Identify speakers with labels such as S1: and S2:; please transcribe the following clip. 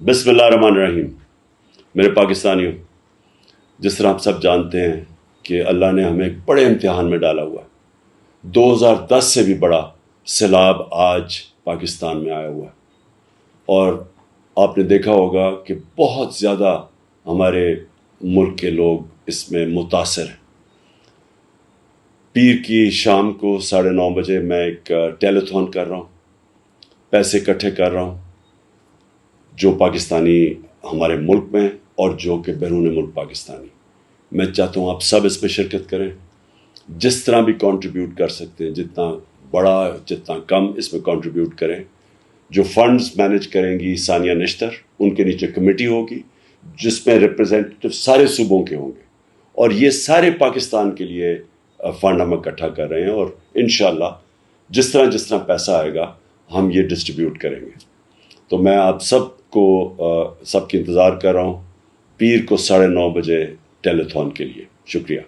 S1: بسم اللہ الرحمن الرحیم۔ میرے پاکستانیوں، جس طرح آپ سب جانتے ہیں کہ اللہ نے ہمیں ایک بڑے امتحان میں ڈالا ہوا ہے۔ 2010 سے بھی بڑا سیلاب آج پاکستان میں آیا ہوا ہے، اور آپ نے دیکھا ہوگا کہ بہت زیادہ ہمارے ملک کے لوگ اس میں متاثر ہیں۔ پیر کی شام کو 9:30 بجے میں ایک ٹیلیتھون کر رہا ہوں، پیسے اکٹھے کر رہا ہوں، جو پاکستانی ہمارے ملک میں اور جو کہ بیرون ملک پاکستانی۔ میں چاہتا ہوں آپ سب اس میں شرکت کریں، جس طرح بھی کنٹریبیوٹ کر سکتے ہیں، جتنا بڑا جتنا کم اس میں کنٹریبیوٹ کریں۔ جو فنڈز مینیج کریں گی ثانیہ نشتر، ان کے نیچے کمیٹی ہوگی جس میں ریپرزینٹیو سارے صوبوں کے ہوں گے، اور یہ سارے پاکستان کے لیے فنڈ ہم اکٹھا کر رہے ہیں، اور انشاءاللہ جس طرح پیسہ آئے گا ہم یہ ڈسٹریبیوٹ کریں گے۔ تو میں آپ سب کی انتظار کر رہا ہوں پیر کو 9:30 بجے ٹیلیتھون کے لیے۔ شکریہ۔